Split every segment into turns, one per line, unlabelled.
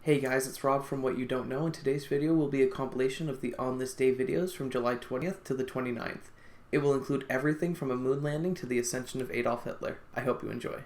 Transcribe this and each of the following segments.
Hey guys, it's Rob from What You Don't Know, and today's video will be a compilation of the On This Day videos from July 20th to the 29th. It will include everything from a moon landing to the ascension of Adolf Hitler. I hope you enjoy.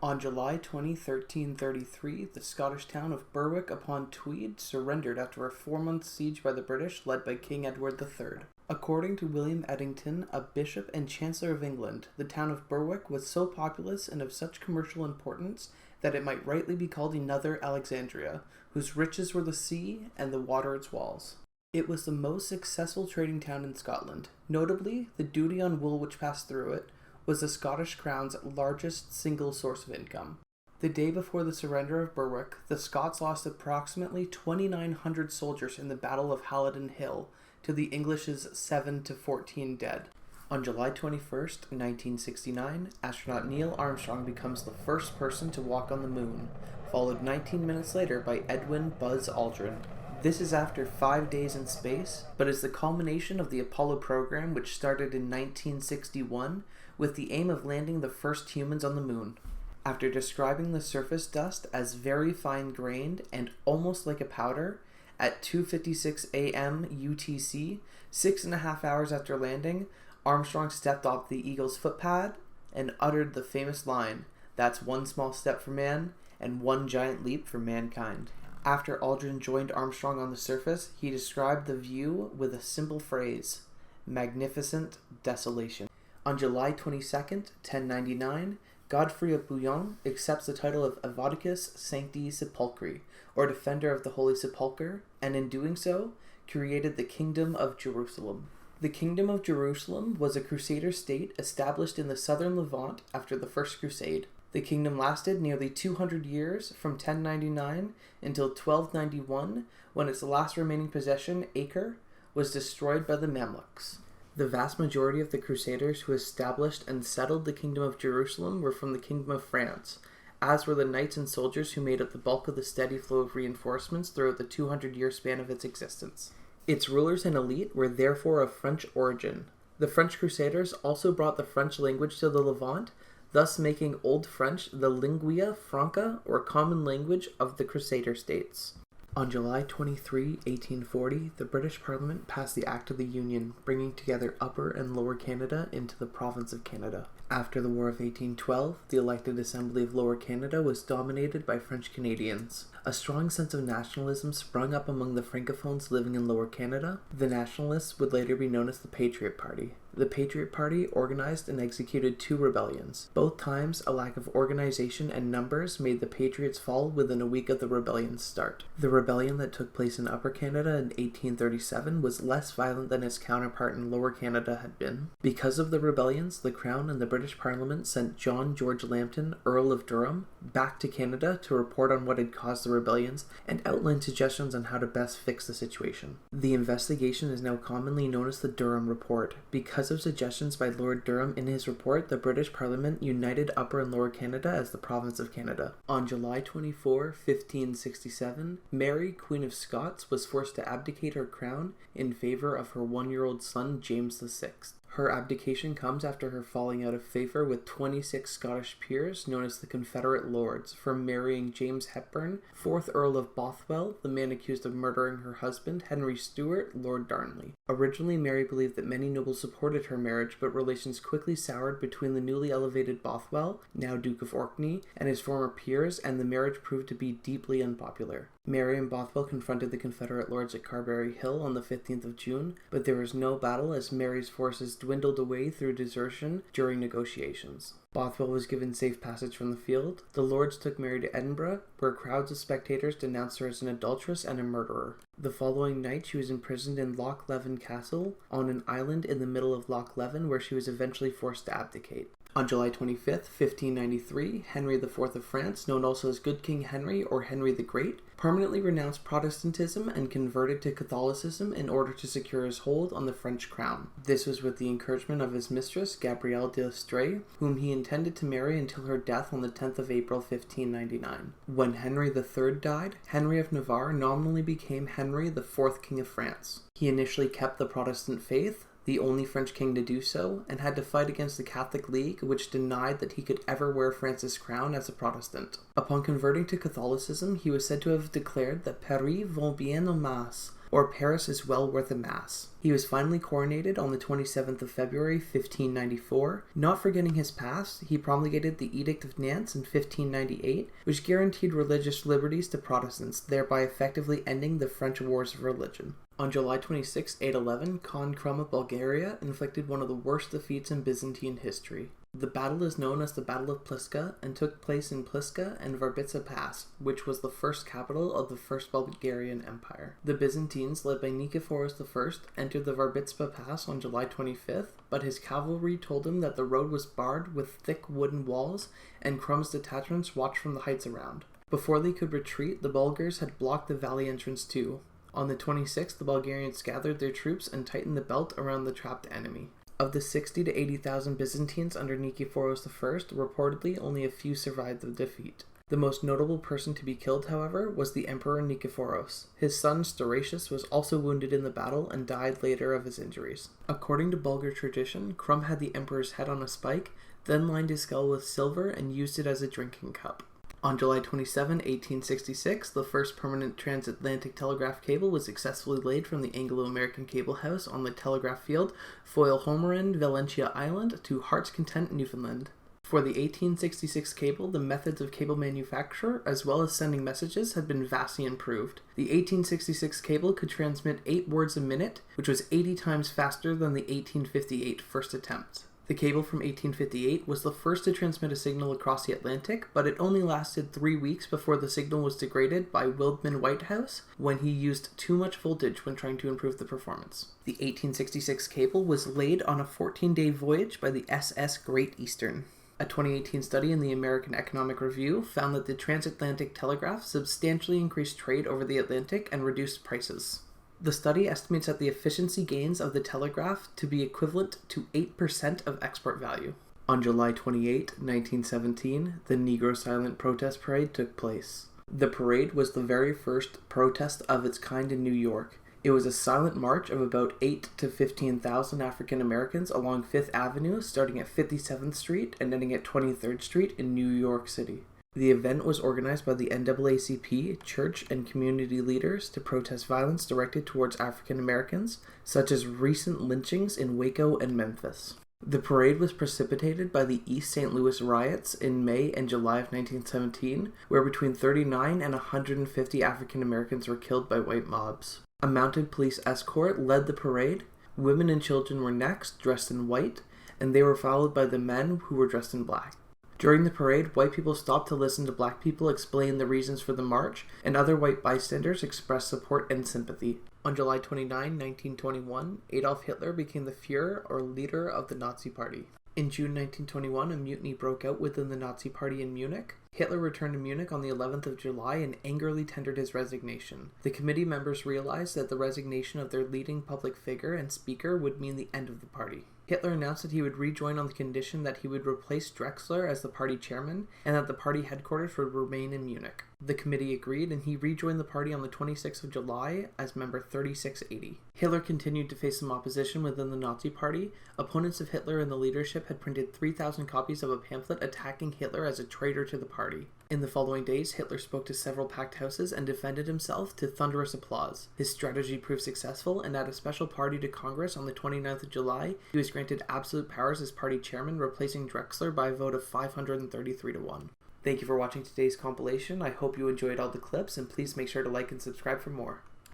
On July 20, 1333, the Scottish town of Berwick-upon-Tweed surrendered after a 4-month siege by the British led by King Edward III. According to William Eddington, a bishop and chancellor of England, the town of Berwick was so populous and of such commercial importance that it might rightly be called another Alexandria, whose riches were the sea and the water its walls. It was the most successful trading town in Scotland. Notably, the duty on wool which passed through it was the Scottish Crown's largest single source of income. The day before the surrender of Berwick, the Scots lost approximately 2,900 soldiers in the Battle of Halidon Hill to the English's 7 to 14 dead. On July 21st, 1969, astronaut Neil Armstrong becomes the first person to walk on the moon, followed 19 minutes later by Edwin Buzz Aldrin. This is after 5 days in space, but is the culmination of the Apollo program, which started in 1961 with the aim of landing the first humans on the moon. After describing the surface dust as very fine-grained and almost like a powder, at 2:56 a.m. UTC, 6.5 hours after landing, Armstrong stepped off the Eagle's footpad and uttered the famous line, "That's one small step for man and one giant leap for mankind." After Aldrin joined Armstrong on the surface, he described the view with a simple phrase, "magnificent desolation." On July 22nd, 1099, Godfrey of Bouillon accepts the title of Avadicus Sancti Sepulchri, or Defender of the Holy Sepulchre, and in doing so, created the Kingdom of Jerusalem. The Kingdom of Jerusalem was a Crusader state established in the southern Levant after the First Crusade. The kingdom lasted nearly 200 years, from 1099 until 1291, when its last remaining possession, Acre, was destroyed by the Mamluks. The vast majority of the Crusaders who established and settled the Kingdom of Jerusalem were from the Kingdom of France, as were the knights and soldiers who made up the bulk of the steady flow of reinforcements throughout the 200-year span of its existence. Its rulers and elite were therefore of French origin. The French Crusaders also brought the French language to the Levant, thus making Old French the lingua franca, or common language, of the Crusader states. On July 23, 1840, the British Parliament passed the Act of the Union, bringing together Upper and Lower Canada into the Province of Canada. After the War of 1812, the elected Assembly of Lower Canada was dominated by French Canadians. A strong sense of nationalism sprung up among the Francophones living in Lower Canada. The Nationalists would later be known as the Patriot Party. The Patriot Party organized and executed 2 rebellions. Both times, a lack of organization and numbers made the Patriots fall within a week of the rebellion's start. The rebellion that took place in Upper Canada in 1837 was less violent than its counterpart in Lower Canada had been. Because of the rebellions, the Crown and the British Parliament sent John George Lambton, Earl of Durham, back to Canada to report on what had caused the rebellions and outline suggestions on how to best fix the situation. The investigation is now commonly known as the Durham Report. Because of suggestions by Lord Durham in his report, the British Parliament united Upper and Lower Canada as the Province of Canada. On July 24, 1567, Mary, Queen of Scots, was forced to abdicate her crown in favor of her 1-year-old son, James VI. Her abdication comes after her falling out of favor with 26 Scottish peers known as the Confederate Lords for marrying James Hepburn, 4th Earl of Bothwell, the man accused of murdering her husband, Henry Stuart, Lord Darnley. Originally, Mary believed that many nobles supported her marriage, but relations quickly soured between the newly elevated Bothwell, now Duke of Orkney, and his former peers, and the marriage proved to be deeply unpopular. Mary and Bothwell confronted the Confederate lords at Carberry Hill on the 15th of June, but there was no battle as Mary's forces dwindled away through desertion during negotiations. Bothwell was given safe passage from the field. The lords took Mary to Edinburgh, where crowds of spectators denounced her as an adulteress and a murderer. The following night, she was imprisoned in Loch Leven Castle, on an island in the middle of Loch Leven, where she was eventually forced to abdicate. On July 25th, 1593, Henry IV of France, known also as Good King Henry or Henry the Great, permanently renounced Protestantism and converted to Catholicism in order to secure his hold on the French crown. This was with the encouragement of his mistress, Gabrielle d'Estrées, whom he intended to marry until her death on the 10th of April, 1599. When Henry III died, Henry of Navarre nominally became Henry IV, King of France. He initially kept the Protestant faith, the only French king to do so, and had to fight against the Catholic League, which denied that he could ever wear Francis' crown as a Protestant. Upon converting to Catholicism, he was said to have declared that Paris vaut bien un masse, or Paris is well worth a mass. He was finally coronated on the 27th of February, 1594. Not forgetting his past, he promulgated the Edict of Nantes in 1598, which guaranteed religious liberties to Protestants, thereby effectively ending the French Wars of Religion. On July 26, 811, Khan Krum of Bulgaria inflicted one of the worst defeats in Byzantine history. The battle is known as the Battle of Pliska and took place in Pliska and Varbitsa Pass, which was the first capital of the First Bulgarian Empire. The Byzantines, led by Nikephoros I, entered the Varbitsa Pass on July 25th, but his cavalry told him that the road was barred with thick wooden walls, and Krum's detachments watched from the heights around. Before they could retreat, the Bulgars had blocked the valley entrance too. On the 26th, the Bulgarians gathered their troops and tightened the belt around the trapped enemy. Of the 60,000 to 80,000 Byzantines under Nikephoros I, reportedly only a few survived the defeat. The most notable person to be killed, however, was the Emperor Nikephoros. His son Stauracius was also wounded in the battle and died later of his injuries. According to Bulgar tradition, Krum had the emperor's head on a spike, then lined his skull with silver and used it as a drinking cup. On July 27, 1866, the first permanent transatlantic telegraph cable was successfully laid from the Anglo-American Cable House on the telegraph field, Foyle Homerun, Valentia Island, to Heart's Content, Newfoundland. For the 1866 cable, the methods of cable manufacture, as well as sending messages, had been vastly improved. The 1866 cable could transmit 8 words a minute, which was 80 times faster than the 1858 first attempt. The cable from 1858 was the first to transmit a signal across the Atlantic, but it only lasted 3 weeks before the signal was degraded by Wildman Whitehouse when he used too much voltage when trying to improve the performance. The 1866 cable was laid on a 14-day voyage by the SS Great Eastern. A 2018 study in the American Economic Review found that the transatlantic telegraph substantially increased trade over the Atlantic and reduced prices. The study estimates that the efficiency gains of the telegraph to be equivalent to 8% of export value. On July 28, 1917, the Negro Silent Protest Parade took place. The parade was the very first protest of its kind in New York. It was a silent march of about 8,000 to 15,000 African Americans along 5th Avenue, starting at 57th Street and ending at 23rd Street in New York City. The event was organized by the NAACP, church, and community leaders to protest violence directed towards African Americans, such as recent lynchings in Waco and Memphis. The parade was precipitated by the East St. Louis riots in May and July of 1917, where between 39 and 150 African Americans were killed by white mobs. A mounted police escort led the parade. Women and children were next, dressed in white, and they were followed by the men who were dressed in black. During the parade, white people stopped to listen to black people explain the reasons for the march, and other white bystanders expressed support and sympathy. On July 29, 1921, Adolf Hitler became the Führer, or leader of the Nazi Party. In June 1921, a mutiny broke out within the Nazi Party in Munich. Hitler returned to Munich on the 11th of July and angrily tendered his resignation. The committee members realized that the resignation of their leading public figure and speaker would mean the end of the party. Hitler announced that he would rejoin on the condition that he would replace Drexler as the party chairman and that the party headquarters would remain in Munich. The committee agreed, and he rejoined the party on the 26th of July as member 3680. Hitler continued to face some opposition within the Nazi Party. Opponents of Hitler and the leadership had printed 3,000 copies of a pamphlet attacking Hitler as a traitor to the party. In the following days, Hitler spoke to several packed houses and defended himself to thunderous applause. His strategy proved successful, and at a special party to Congress on the 29th of July, he was granted absolute powers as party chairman, replacing Drexler by a vote of 533 to 1. Thank you for watching today's compilation. I hope you enjoyed all the clips, and please make sure to like and subscribe for more.